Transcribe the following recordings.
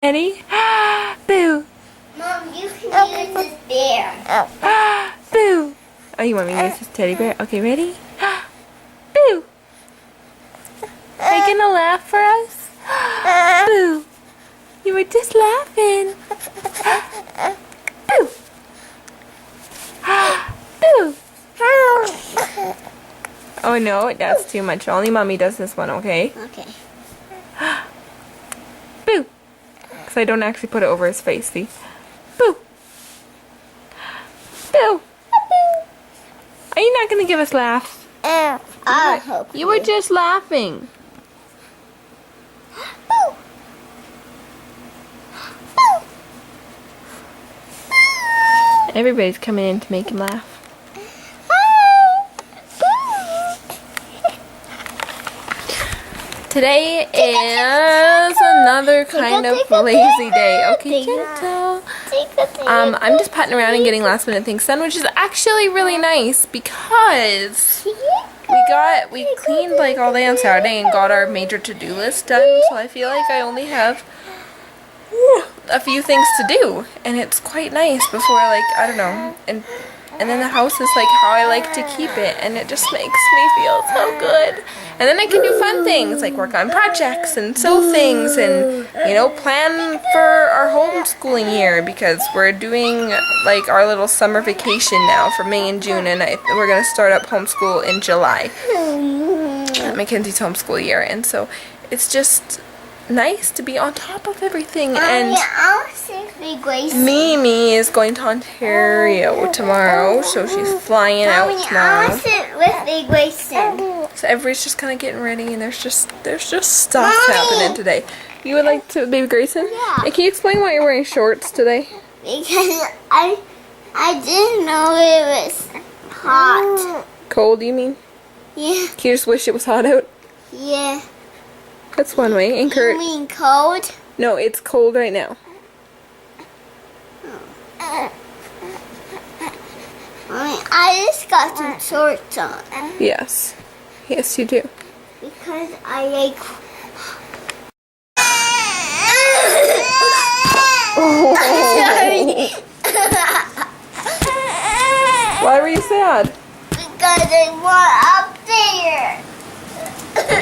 Ready? Boo! Mom, you can use this bear. Boo! Oh, you want me to use this teddy bear? Okay, ready? Boo! Are you gonna laugh for us? Boo! You were just laughing. Boo! Boo! Oh no, that's too much. Only mommy does this one, okay? Okay. Boo! Because I don't actually put it over his face, see? Boo! Boo! Are you not going to give us laughs? I hope You were just laughing. Boo! Boo! Everybody's coming in to make him laugh. Today is another kind of lazy day. Okay, gentle. I'm just putting around and getting last minute things done, which is actually really nice because we cleaned like all day on Saturday and got our major to-do list done. So I feel like I only have a few things to do, and it's quite nice before, like, I don't know, and then the house is like how I like to keep it, and it just makes me feel so good. And then I can do fun things like work on projects and sew things and, you know, plan for our homeschooling year because we're doing like our little summer vacation now for May and June, and we're going to start up homeschool in July. Mackenzie's homeschool year, and so it's just nice to be on top of everything. And Grayson. Mimi is going to Ontario tomorrow, so she's flying out tomorrow. I want to sit with Big Grayson. So everybody's just kind of getting ready, and there's just stuff happening today. You would like to, baby Grayson? Yeah. Hey, can you explain why you're wearing shorts today? Because I didn't know it was hot. Cold, you mean? Yeah. Can you just wish it was hot out? Yeah. That's one way. And Kurt? You mean cold? No, it's cold right now. I just got some shorts on. Yes. Yes, you do. Because I like... Sorry. Why were you sad? Because I want up there.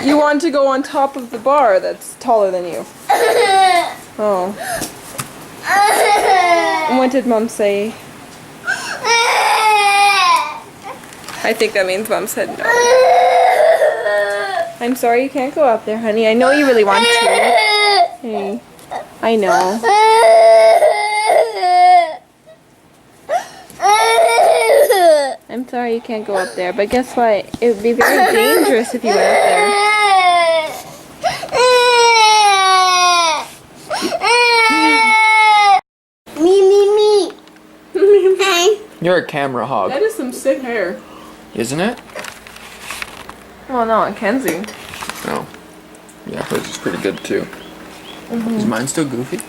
You want to go on top of the bar that's taller than you. Oh. And what did Mom say? I think that means Mom said no. I'm sorry you can't go up there, honey. I know you really want to. Hey, I know. I'm sorry you can't go up there, but guess what? It would be very dangerous if you went up there. Me. You're a camera hog, That is some sick hair. isn't it? Well, no, Mackenzzie. Oh. Yeah, hers is pretty good too. Is mine still goofy?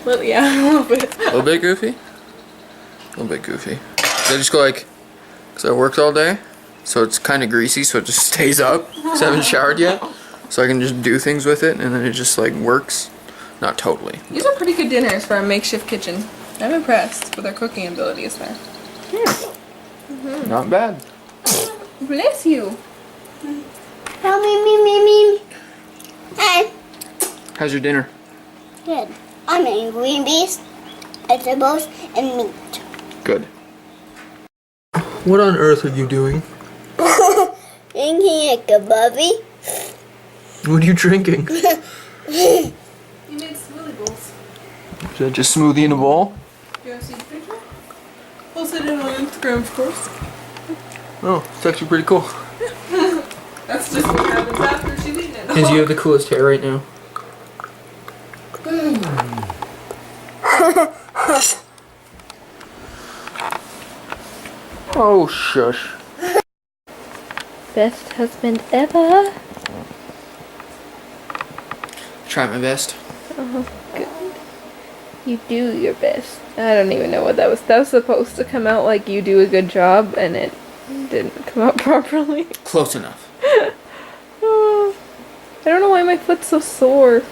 Well, yeah, a little bit. A little bit goofy? A little bit goofy. I just go like, because I worked all day, so it's kind of greasy, so it just stays up, because I haven't showered yet. So I can just do things with it, and then it just like works. Not totally. These are pretty good dinners for a makeshift kitchen. I'm impressed with their cooking abilities there. Not bad. Bless you. Help me. Hey. How's your dinner? Good. I'm eating green beans, vegetables, and meat. Good. What on earth are you doing? Drinking a kebabby. What are you drinking? You made smoothie bowls. Is that just smoothie in a bowl? You want to see the picture? We'll send it on Instagram, of course. Oh, it's actually pretty cool. That's just what happens after she's eaten it. Because you have the coolest hair right now. Oh, shush. Best husband ever. Try my best. Oh, good. You do your best. I don't even know what that was. That was supposed to come out like you do a good job, and it didn't come out properly. Close enough. Oh, I don't know why my foot's so sore.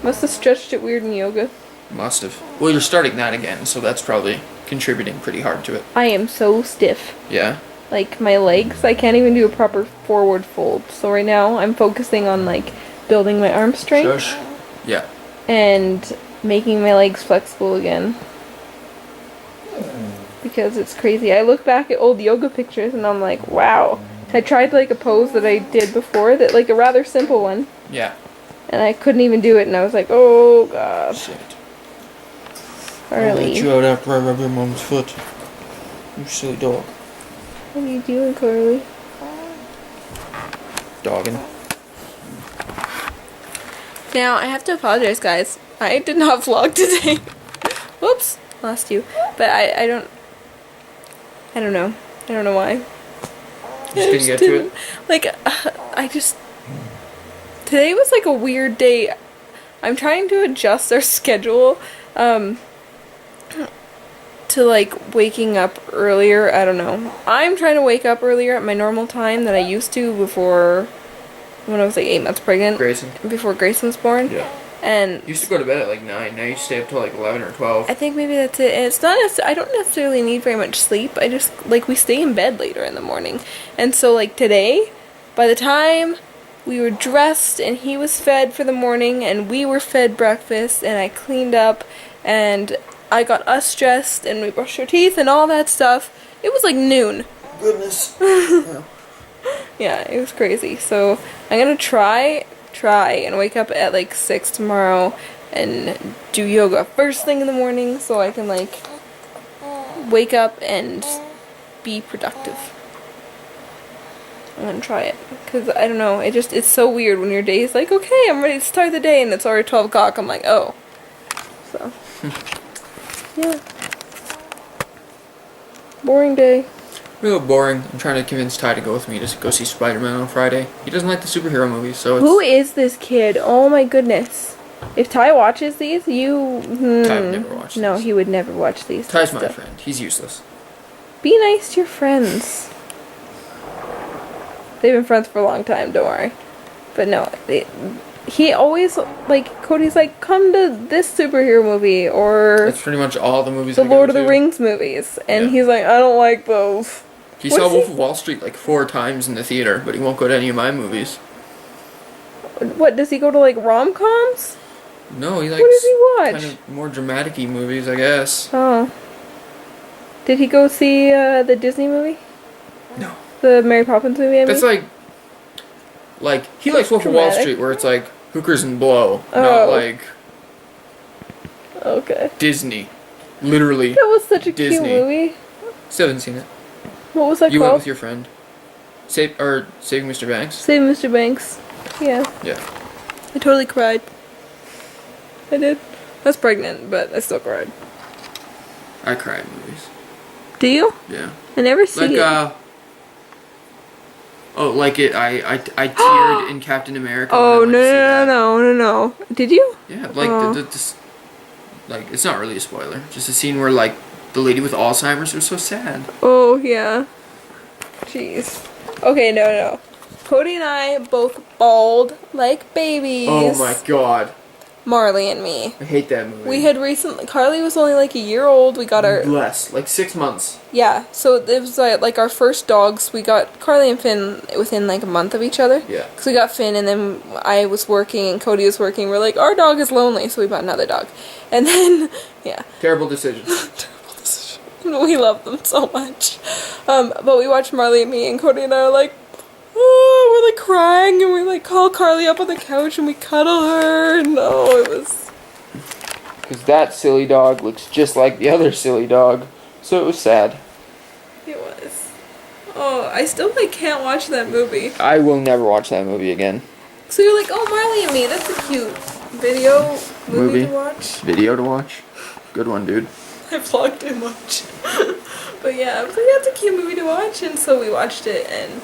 Must have stretched it weird in yoga. Must have. Well, you're starting that again, so that's probably contributing pretty hard to it. I am so stiff. Yeah? Like, my legs, I can't even do a proper forward fold. So right now, I'm focusing on, like, building my arm strength. Shush. Yeah. And making my legs flexible again. Because it's crazy. I look back at old yoga pictures and I'm like, wow. I tried like a pose that I did before, that like a rather simple one. Yeah. And I couldn't even do it and I was like, oh god. Shit. Harley. I'll let you out after I rub your mom's foot. You silly dog. What are you doing, Carly? Dogging. Now, I have to apologize, guys. I did not vlog today. Whoops. Lost you. But I don't know. I don't know why. Just didn't get to it? Like, today was like a weird day. I'm trying to adjust our schedule, to like waking up earlier. I don't know. I'm trying to wake up earlier at my normal time that I used to before, when I was like 8 months pregnant. Grayson. Before Grayson was born. Yeah. And You used to go to bed at like 9. Now you stay up till like 11 or 12. I think maybe that's it. And it's not I don't necessarily need very much sleep. I just, like, we stay in bed later in the morning. And so, like, today, by the time we were dressed and he was fed for the morning and we were fed breakfast and I cleaned up and I got us dressed and we brushed our teeth and all that stuff, it was like noon. Goodness. Yeah, it was crazy. So I'm gonna try and wake up at like 6 tomorrow and do yoga first thing in the morning so I can like wake up and be productive. I'm gonna try it because I don't know, it's so weird when your day is like, okay, I'm ready to start the day and it's already 12 o'clock. I'm like, oh. So yeah, boring day. Real boring. I'm trying to convince Ty to go with me to go see Spider-Man on Friday. He doesn't like the superhero movies, so it's... Who is this kid? Oh my goodness. If Ty watches these, Ty would never watch these. No, he would never watch these. Ty's my friend. He's useless. Be nice to your friends. They've been friends for a long time, don't worry. But no, he always, like, Cody's like, come to this superhero movie, or... That's pretty much all the movies the I go Lord of the to. Rings movies. And Yeah. he's like, I don't like those. He saw Wolf of Wall Street like 4 times in the theater, but he won't go to any of my movies. What, does he go to, like, rom-coms? No, he likes What does he watch? kind of more dramatic-y movies, I guess. Oh. Did he go see the Disney movie? No. The Mary Poppins movie, I mean? That's like he likes Wolf of Wall Dramatic. Street, where it's like hookers and blow, Oh. not like Okay. Disney. Literally. That was such a Disney. cute movie. Still haven't seen it. What was that You called? went with your friend. Saving Mr. Banks? Save Mr. Banks. Yeah. Yeah. I totally cried. I did. I was pregnant, but I still cried. I cry at movies. Do you? Yeah. I never see it. I teared in Captain America. when I Oh, went to see that. no. Did you? Yeah, like Oh. like it's not really a spoiler. Just a scene where like the lady with Alzheimer's was so sad. Oh, yeah. Jeez. Okay, no. Cody and I both bawled like babies. Oh my god. Marley and me. I hate that movie. We had recently, Carly was only like a year old. We got our, Less, like 6 months. yeah, so it was like our first dogs. We got Carly and Finn within like a month of each other. Yeah. Because we got Finn and then I was working and Cody was working. We're like, our dog is lonely, so we bought another dog. And then, yeah. Terrible decision. Terrible decision. We love them so much. But we watched Marley and me and Cody and I are like, oh, we're like crying and we like call Carly up on the couch and we cuddle her. No, it was... Because that silly dog looks just like the other silly dog. So it was sad. It was. Oh, I still like can't watch that movie. I will never watch that movie again. So you're like, oh, Marley and me, that's a cute video movie to watch. Video to watch. Good one, dude. I vlogged too much. But yeah, I was like, that's a cute movie to watch, and so we watched it, and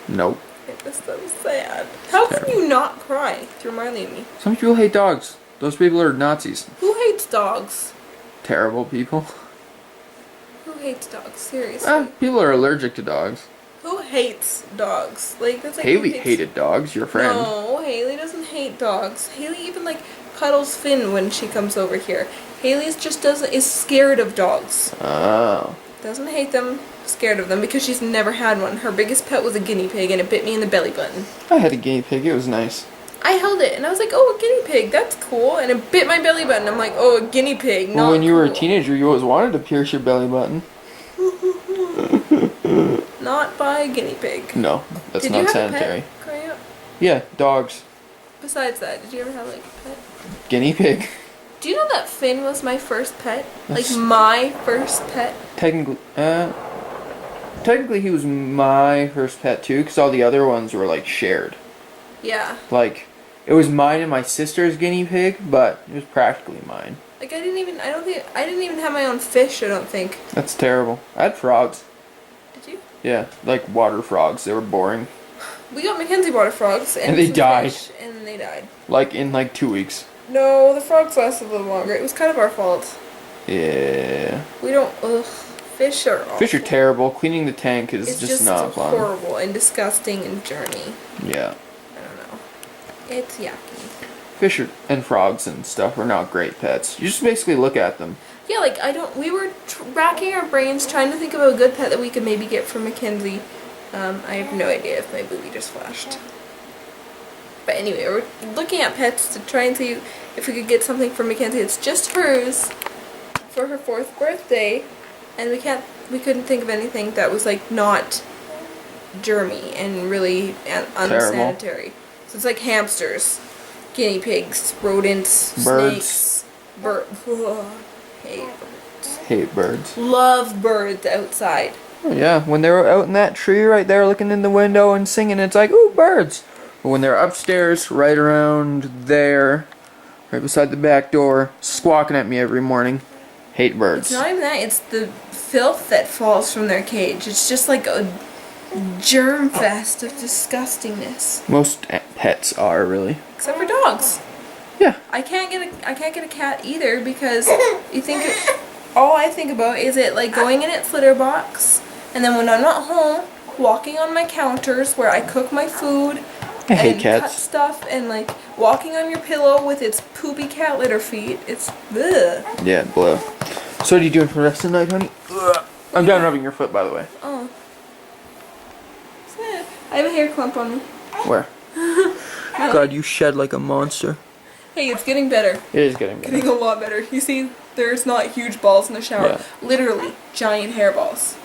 Nope. it was so sad. How can you not cry through Marley and me? Some people hate dogs. Those people are Nazis. Who hates dogs? Terrible people. Who hates dogs? Seriously. People are allergic to dogs. Who hates dogs? Like, that's like Haley who hates- hated dogs, your friend. No, Haley doesn't hate dogs. Haley even like cuddles Finn when she comes over here. Haley's just is scared of dogs. Oh. Doesn't hate them, scared of them because she's never had one. Her biggest pet was a guinea pig and it bit me in the belly button. I had a guinea pig. It was nice. I held it and I was like, oh, a guinea pig, that's cool. And it bit my belly button. I'm like, oh, a guinea pig, Well, not when you were a cool. teenager, you always wanted to pierce your belly button. Not by a guinea pig. No, that's Did not you have sanitary. a pet growing up? Yeah, dogs. Besides that, did you ever have like a pet? Guinea pig. Do you know that Finn was my first pet? That's- Like my first pet? Technically he was my first pet too, because all the other ones were like shared. Yeah. Like, it was mine and my sister's guinea pig, but it was practically mine. Like I didn't even have my own fish, I don't think. That's terrible. I had frogs. Did you? Yeah, like water frogs. They were boring. We got Mackynzie water frogs And they some died. fish, and they died. Like in like 2 weeks. No, the frogs lasted a little longer. It was kind of our fault. Yeah. We don't. Ugh. Fish are awful. Fish are terrible. Cleaning the tank is It's just not fun. horrible and disgusting and journey. Yeah. I don't know. It's yucky. Fish and frogs and stuff are not great pets. You just basically look at them. Yeah, like we were racking our brains trying to think of a good pet that we could maybe get for Mackynzie. I have no idea if my booby just flashed. But anyway, we're looking at pets to try and see if we could get something for Mackynzie. It's just hers for her 4th birthday, and we couldn't think of anything that was like not germy and really unsanitary. So it's like hamsters, guinea pigs, rodents, Birds. snakes, hate birds. Hate birds. Love birds outside. Oh, yeah, when they were out in that tree right there looking in the window and singing, it's like, ooh, birds. But when they're upstairs, right around there, right beside the back door, squawking at me every morning, hate birds. It's not even that, it's the filth that falls from their cage. It's just like a germ fest of disgustingness. Most pets are, really. Except for dogs. Yeah. I can't get a cat either because all I think about is it like going in its litter box, and then when I'm not home, walking on my counters where I cook my food I hate and cats. cut stuff, and like walking on your pillow with its poopy cat litter feet. It's ugh. Yeah, blue. So what are you doing for the rest of the night, honey? Ugh. I'm done rubbing your foot, by the way. Oh. Sad. I have a hair clump on me. Where? God, you shed like a monster. Hey, it's getting better. It is getting better. Getting a lot better. You see, there's not huge balls in the shower. Yeah. Literally, giant hairballs.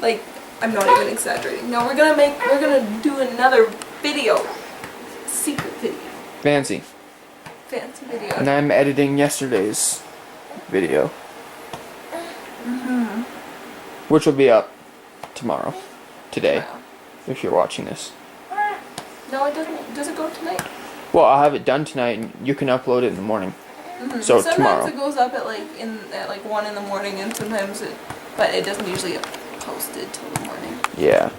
Like, I'm not even exaggerating. No, we're gonna do another video. Secret video. Fancy. Fancy video. And I'm editing yesterday's video. Which will be up tomorrow. Today. Wow. If you're watching this. No, it doesn't. Does it go tonight? Well, I'll have it done tonight and you can upload it in the morning. So Sometimes tomorrow. it goes up at like 1 in the morning, and sometimes but it doesn't usually get posted till the morning. Yeah.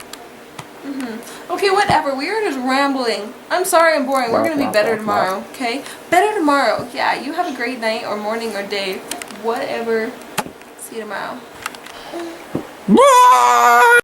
Okay, whatever. We are just rambling. I'm sorry I'm boring. We're gonna be better tomorrow, okay? Better tomorrow. Yeah, you have a great night or morning or day. Whatever. See you tomorrow. Bye!